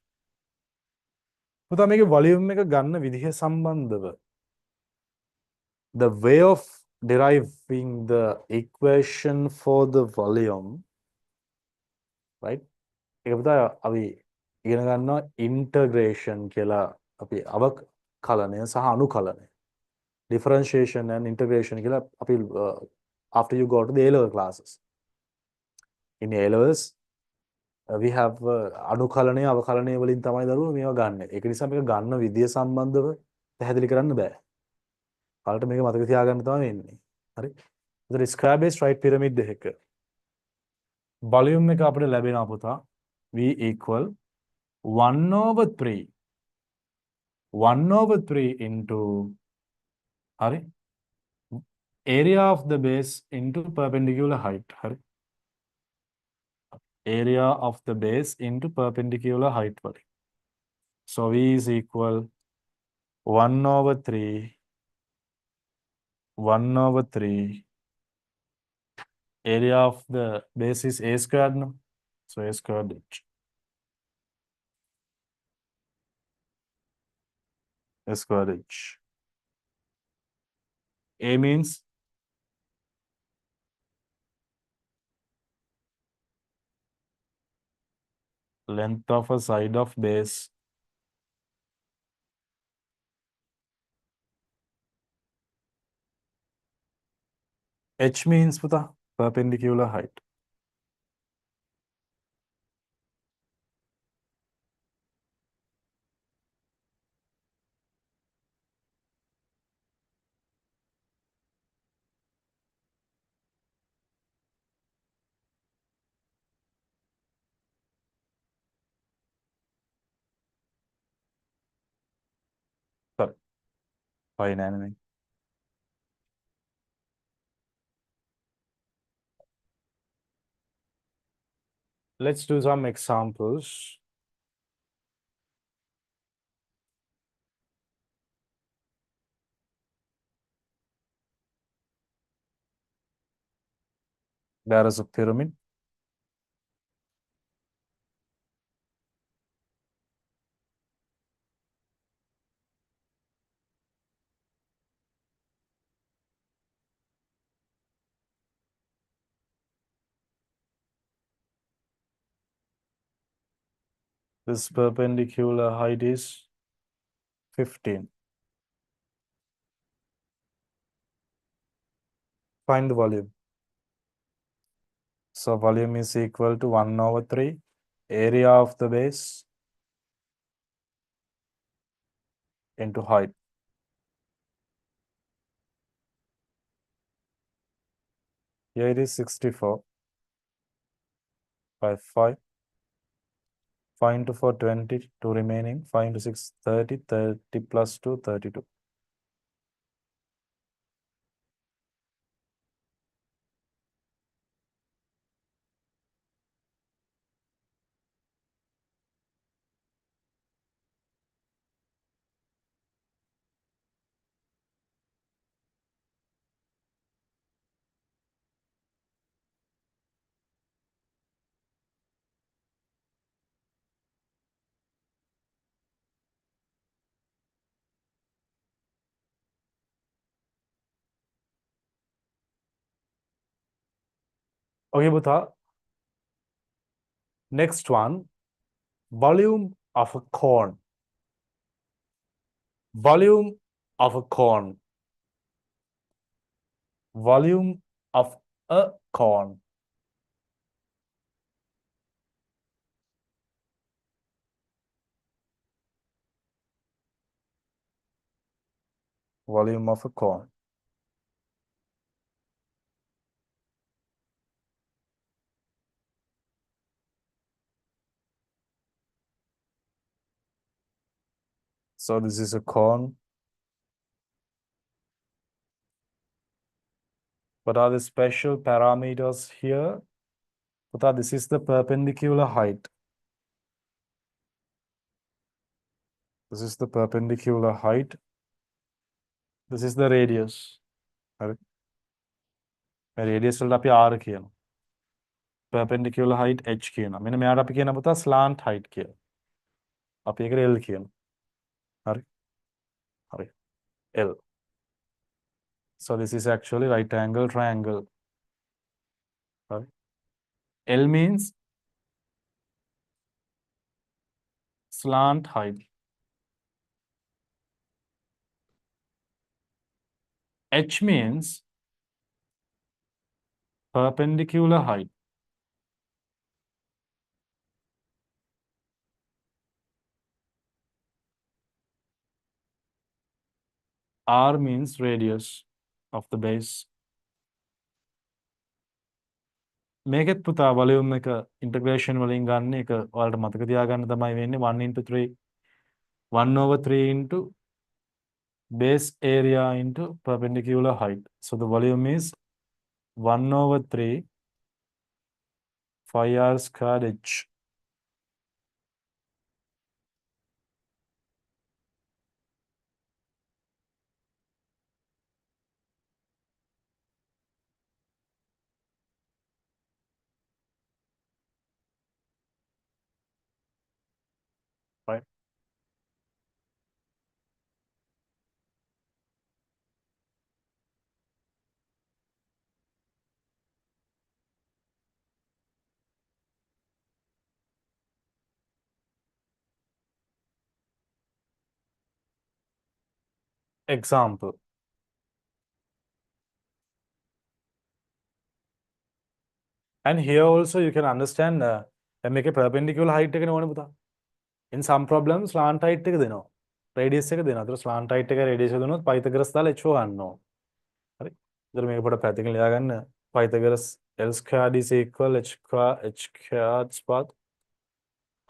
පුතා මේකේ volume එක ගන්න විදිහ සම්බන්ධව the way of deriving the equation for the volume, right? ඒක පුතා අපි ඉගෙන ගන්නවා integration කියලා අපි අවකලනය සහ අනුකලනය. Differentiation and integration කියලා අපි after you go to the A-level classes. In A-levels we have අනුකලනය අවකලනය වලින් තමයි දරුවෝ මේවා ගන්න. ඒක නිසා මේක ගන්න විදිය සම්බන්ධව පැහැදිලි කරන්න බෑ. කාලට මේක මතක තියාගන්න තමයි වෙන්නේ. හරි? ඒතර ස්ක්වයර් බේස් රයිට් පිරමිඩ් දෙකක වොලියුම් එක අපිට ලැබෙනවා පුතා V equal 1/3 1/3 into හරි area of the base into perpendicular height. හරි? Area of the base into perpendicular height වලින්. So V is equal 1/3 area of the base is A squared, no? So A squared H. A squared H. A means length of a side of base H means puta perpendicular height. Sorry. Fine anyway. Let's do some examples. There is a pyramid. This perpendicular height is 15. Find the volume. So volume is equal to 1/3 area of the base into height. Here it is 64 by 5. 5 into 4, 20, 2 remaining, 5 into 6, 30, 30 plus 2, 32. Okay, Bhuta. Next one, volume of a cone. Volume of a cone. Volume of a cone. Volume of a cone. So this is a cone. What are the special parameters here? But this is the perpendicular height. This is the perpendicular height. This is the radius. Right? Radius will be R කියන. Perpendicular height H කියන. මෙන්න මෙයාට අපි කියන පුතා slant height කියලා. අපි ඒකට L කියන. Sorry, L. So this is actually right angle triangle. Sorry. L means slant height. H means perpendicular height. R means radius of the base. මේකෙත් පුතා වොලියුම් එක ඉන්ටග්‍රේෂන් වලින් ගන්න එක ඔයාලට මතක තියාගන්න තමයි වෙන්නේ 1 into 3 1/3 into base area into perpendicular height. So the volume is 1/3 phi r squared h. Right? Example. And here also you can understand make a perpendicular height එකනේ ඕනේ පුතා. In some problems slant height එක දෙනවා. Radius එක දෙනවා. ඒතර slant height එක radius එක දුන්නොත් Pythagoras දාලා h හොයන්න ඕන. හරි. ඒතර මේක පොඩ්ඩක් පැත්තකින් ලියා ගන්න. Pythagoras L squared is equal h squared plus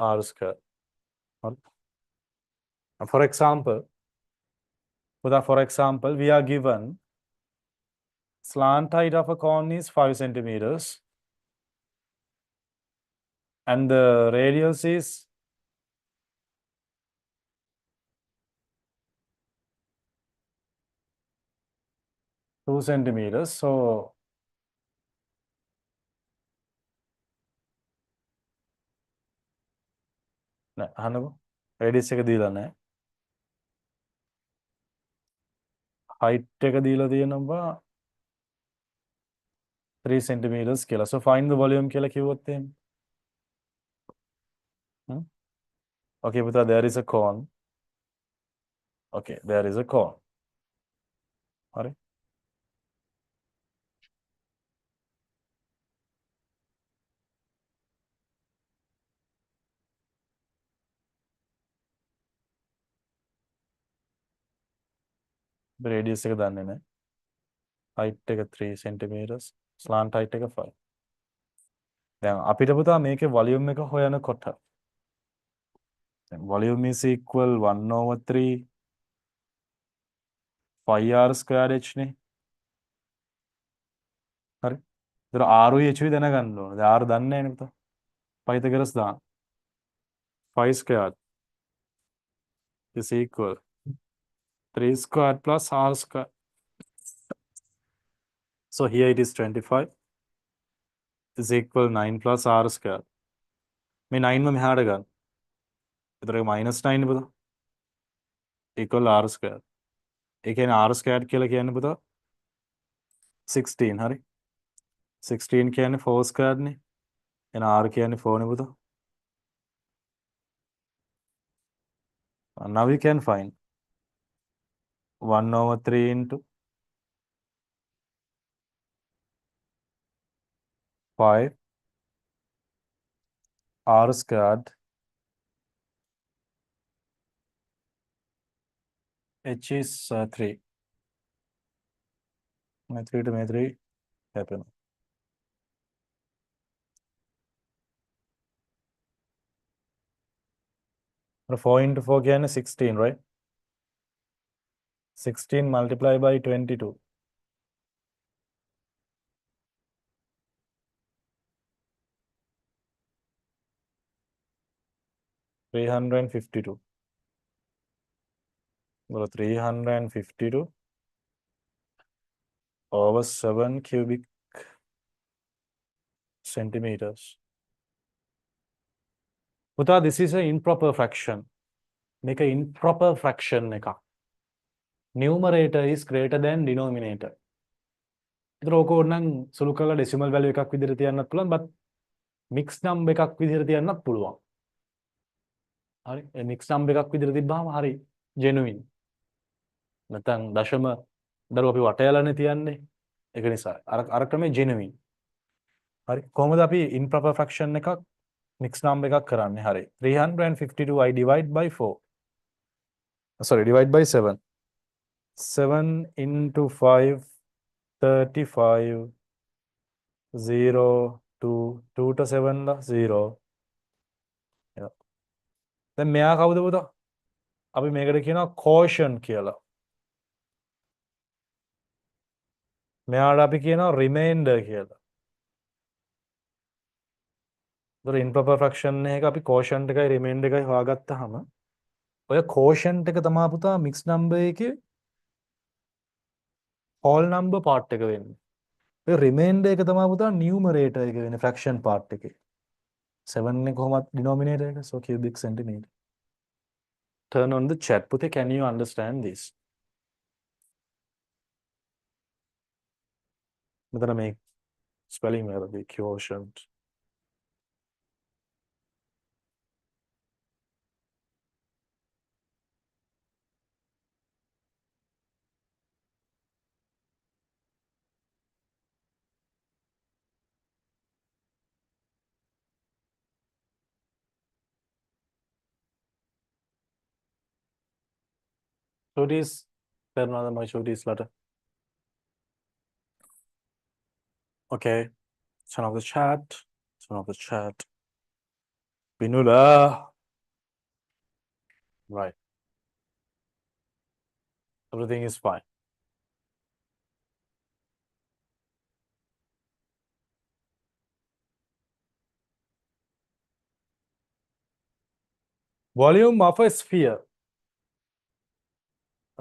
r squared. Right? For example, we are given slant height of a cone is 5 centimeters and the radius is 2 centimeters. So අහන්නකෝ radius එක දීලා නැහැ. height එක දීලා තියෙනවා 3 centimeters කියලා. So find the volume කියලා කිව්වොත් එහෙම. Okay, but there is a cone. Okay, there is a cone. හරි. radius එක දන්නේ නැහැ. height එක 3 centimeters, slant height එක 5. දැන් අපිට පුතා මේකේ volume එක හොයනකොට volume is equal 1/3 phi r squared h නේ. හරි. ඒතර r උයි h උයි දැනගන්න ඕනේ. දැන් r දන්නේ නැහැ නේ පුතා. Pythagoras දාන්න. phi squared is equal 3 squared plus r squared. So here it is 25 is equal 9 plus r squared. මේ 9 ම මෙහාට ගන්න. ඒතර ඒක -9 නේ පුතා. equal r squared. ඒ කියන්නේ r squared කියලා කියන්නේ පුතා 16 හරි. 16 කියන්නේ 4 squared නේ. එහෙනම් r කියන්නේ 4 නේ පුතා. Now we can find 1/3 into 5 r squared h is 3. May 3 to May 3 happen. But 4 into 4 can 16, right? 16 multiplied by 22. 352. Well, 352 over 7 cubic centimeters. Puta, this is an improper fraction. Make an improper fraction. numerator is greater than denominator. ඒතර ඕක ඕනනම් සුළු කරලා decimal value එකක් විදිහට තියන්නත් පුළුවන් but mixed number එකක් විදිහට තියන්නත් පුළුවන්. හරි. ඒ mixed number එකක් විදිහට තිබ්බාම හරි genuine. නැත්නම් දශම දරුව අපි වටයලානේ තියන්නේ. ඒක නිසා අර ක්‍රමේ genuine. හරි. කොහොමද අපි improper fraction එකක් mixed number එකක් කරන්නේ? හරි. 352 I divide by 4. Sorry, divide by 7. 7 into 5, 35, 0, 2, 2 to 7 La 0. Yeah. දැන් මෙයා කවුද පුතා? අපි මේකට කියනවා quotient කියලා. මෙයාට අපි කියනවා remainder කියලා. ඒතර improper fraction එක අපි quotient එකයි remainder එකයි හොයාගත්තාම ඔය quotient එක තමයි පුතා mixed number එකේ whole number part එක වෙන්නේ. ඔය remainder එක තමයි පුතා numerator එක වෙන්නේ fraction part එකේ. 7 එක කොහොමද denominator එක? So cubic centimeter. Turn on the chat. Pute, can you understand this? මෙතන මේ spelling error the quotient. Shorties, turn on my shorties letter. Okay, turn off the chat. Turn off the chat. Binula. Right. Everything is fine. Volume of a sphere.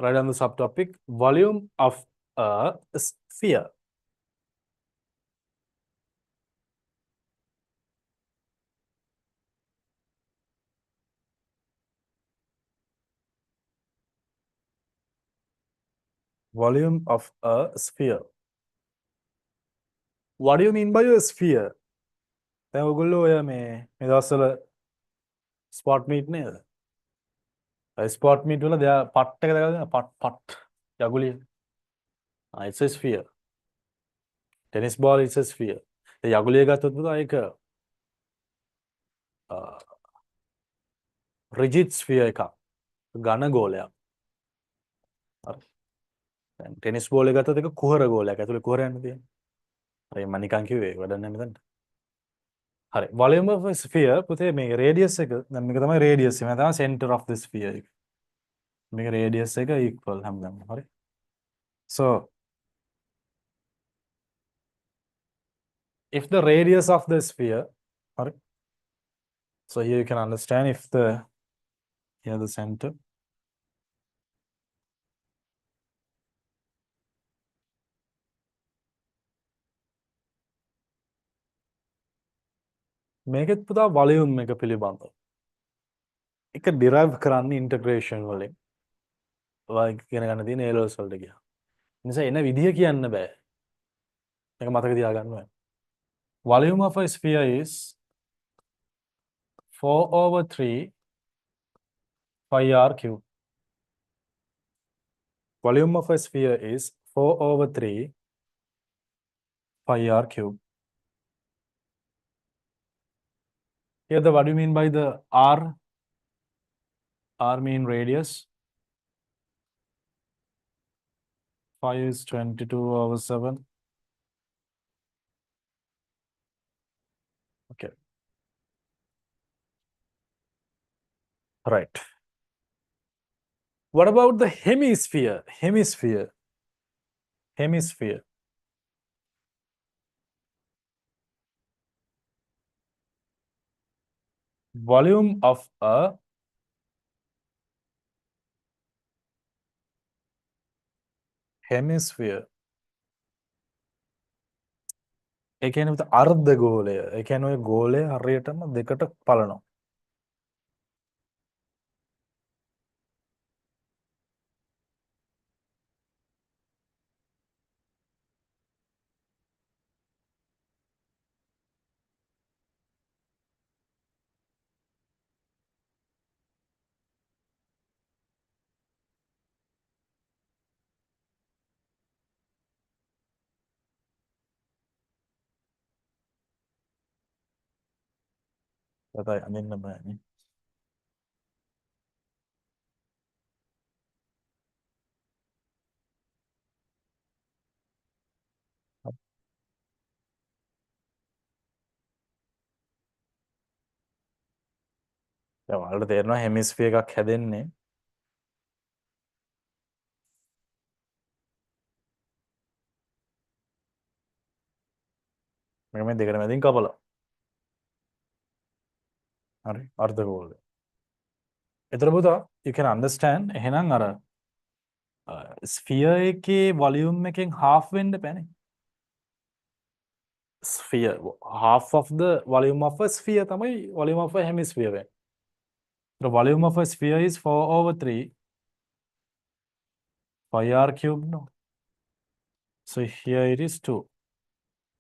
Right on the subtopic, volume of a sphere. Volume of a sphere. What do you mean by a sphere? දැන් ඔයගොල්ලෝ ඔය මේ දවස්වල spot meet නේද? Spot meet වල දෙයා පට් එක දැකලා තියෙනවා පට් යගුලිය. It's a sphere. Tennis ball is a sphere. ඒ යගුලිය ගත්තොත් පුතා ඒක rigid sphere එකක්. ඝන ගෝලයක්. හරි. දැන් ටෙනිස් බෝල් එක ගත්තොත් ඒක කුහර ගෝලයක්. ඇතුලේ කුහරයක්නේ තියෙන්නේ. හරි මම නිකන් කිව්වේ ඒක වැඩක් නැහැ මෙතනට. හරි. Volume of a sphere පුතේ මේ radius එක දැන් මේක තමයි radius එක. මේක තමයි center of the sphere එක. මේක radius එක equal හැමදාම. හරි. So if the radius of the sphere, hurry. So here you can understand if here the center. මේකෙත් පුතා volume එක පිළිබඳව. එක derive කරන්න integration වලින්. ඔයා ඉගෙන ගන්න තියෙන A levels වලට ගියා. නිසා එන විදිය කියන්න බෑ. මේක මතක තියාගන්න ඕනේ. Volume of a sphere is 4/3 pi r cube. Volume of a sphere is 4/3 pi r cube. Here what do you mean by the r? R mean radius. 5 is 22/7. Okay. Right. What about the hemisphere? Hemisphere. Hemisphere. Volume of a hemisphere. ඒ කියන්නේ පුතා අර්ධ ගෝලය. ඒ කියන්නේ ඔය ගෝලය හරියටම දෙකට පලනවා. बताइए अनिल ने ඔයාලට තේරෙනවා හෙමිස්ෆියර් එකක් හැදෙන්නේ මේක මේ දෙකට මැදින් කපලා. හරි අර්ධගෝලය. එතකොට පුතා you can understand එහෙනම් අර ස්ෆියර් එකේ වොලියුම් එකෙන් half වෙන්න බෑනේ. sphere half of the volume of a sphere තමයි volume of a hemisphere වෙන්නේ. The volume of a sphere is 4/3 pi r cube no. So here it is 2.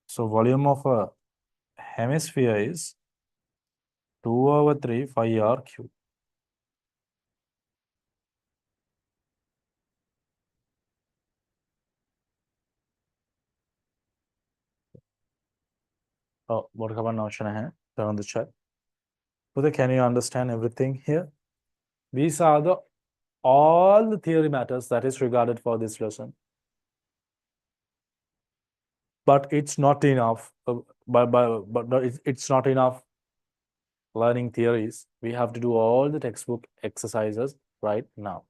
So volume of a hemisphere is 2/3 pi r cube. Oh, what about notion hai? Turn on the chat. But can you understand everything here? These are the all the theory matters that is regarded for this lesson. But it's not enough. But it's not enough learning theories. We have to do all the textbook exercises right now.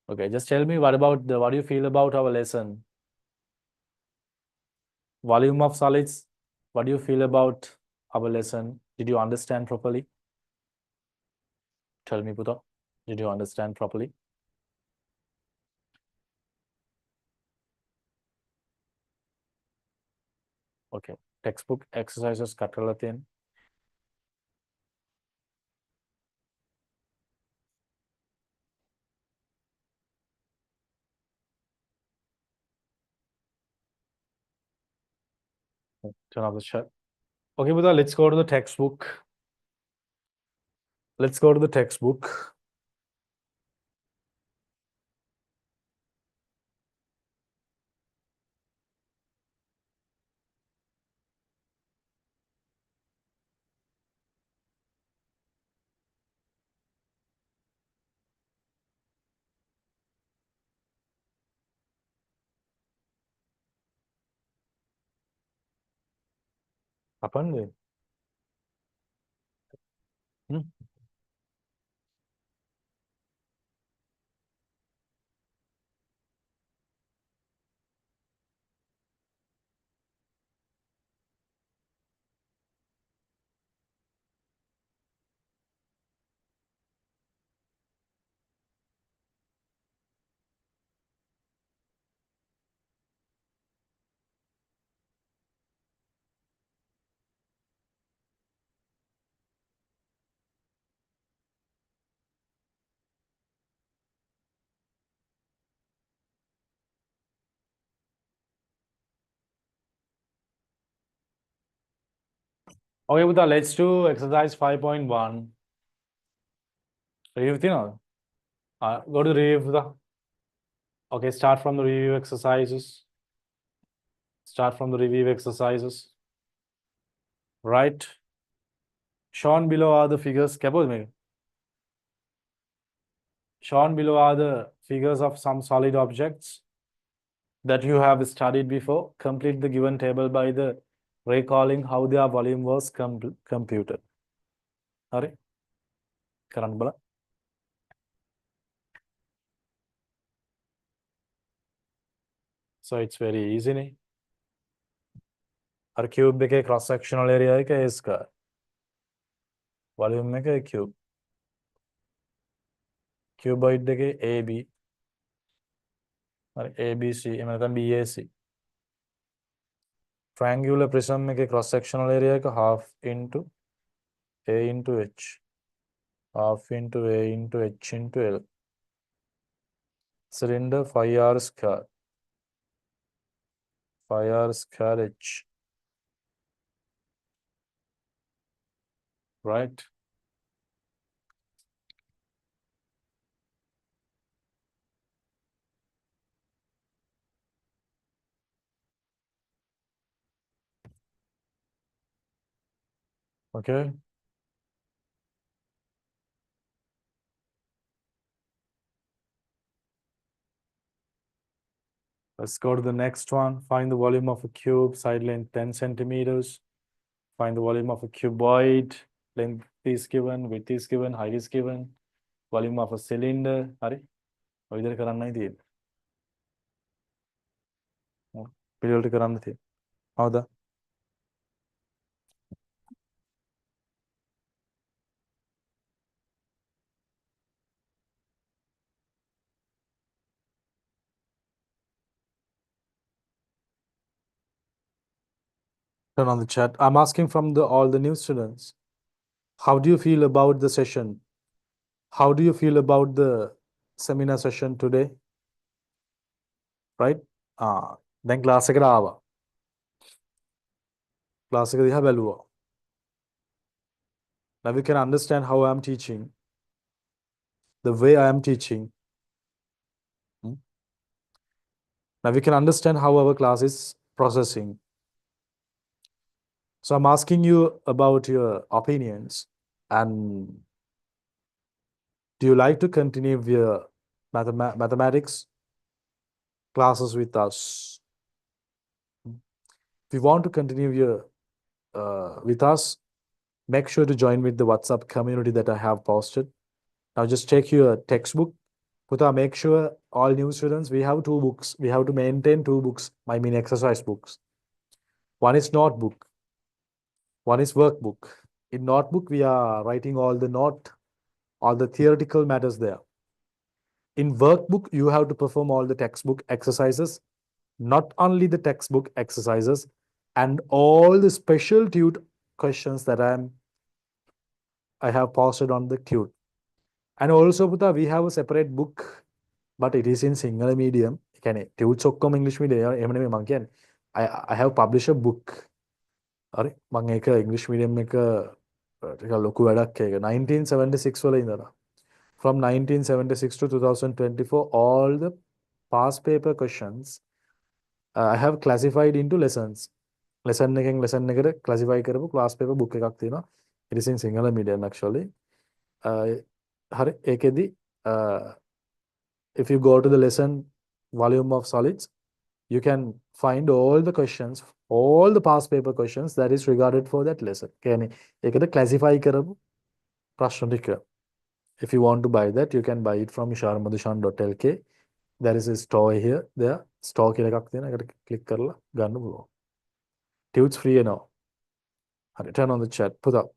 Okay, just tell me what do you feel about our lesson? Volume of solids. What do you feel about our lesson? Did you understand properly? Tell me, Buddha. Did you understand properly? Okay. Textbook exercises කරලා තියෙන. Turn off the chat. Okay, Buddha, let's go to the textbook. Let's go to the textbook. Apande. Hmm? Okay, Buddha, let's do exercise 5.1. Review, you know? Go to the review, Buddha. Okay, start from the review exercises. Start from the review exercises. Right. Shown below are the figures. Shown below are the figures of some solid objects that you have studied before. Complete the given table by the recalling how their volume was computed. Hurry. Karan bala. So it's very easy. Ne? Our cube became cross-sectional area is A square. Volume make a cube. Cuboid deke AB. Or ABC. BAC. Triangular prism make a cross-sectional area half into A into H. Half into A into H into L. Cylinder 5R square. 5R square H. Right? Okay. Let's go to the next one. Find the volume of a cube, side length 10 centimeters. Find the volume of a cuboid. Length is given, width is given, height is given. Volume of a cylinder. හරි. ඔය විදිහට කරන්නයි තියෙන්නේ. පිළිවෙලට කරන්න තියෙන්නේ. හවුද? Turn on the chat. I'm asking from all the new students. How do you feel about the session? How do you feel about the seminar session today? Right? දැන් class එකට ආවා. ක්ලාස් එක දිහා බැලුවා. Now we can understand how I am teaching, the way I am teaching. Now we can understand how our class is processing. So I'm asking you about your opinions, and do you like to continue your mathematics classes with us? If you want to continue your with us, make sure to join with the WhatsApp community that I have posted. Now just check your textbook. Puta, make sure all new students, we have 2 books. We have to maintain 2 books, I mean exercise books. One is notebook, one is workbook. In notebook, we are writing all the theoretical matters there. In workbook, you have to perform all the textbook exercises, not only the textbook exercises, and all the special tute questions that I have posted on the tute. And also, Puta, we have a separate book, but it is in Sinhala medium. Can tutes okkom English medium. I have published a book. හරි මම ඒක ඉංග්‍රීසි medium එක ටිකක් ලොකු වැඩක් ඒක 1976 වල ඉඳලා from 1976 to 2024 all the past paper questions I have classified into lessons. lesson එකෙන් lesson එකට classify කරපු class paper book එකක් තියෙනවා. It is in Sinhala medium actually. හරි ඒකෙදි if you go to the lesson volume of solids, you can find all the questions, all the past paper questions that is regarded for that lesson. කියන්නේ ඒකට classify කරපු ප්‍රශ්න ටික. If you want to buy that, you can buy it from isharamadushan.lk. There is a store here. There store කියලා එකක් තියෙනවා. ඒකට click කරලා ගන්න පුළුවන්. Tudes free now. Turn on the chat. Put up.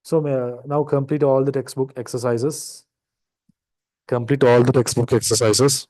So now complete all the textbook exercises. Complete all the textbook exercises.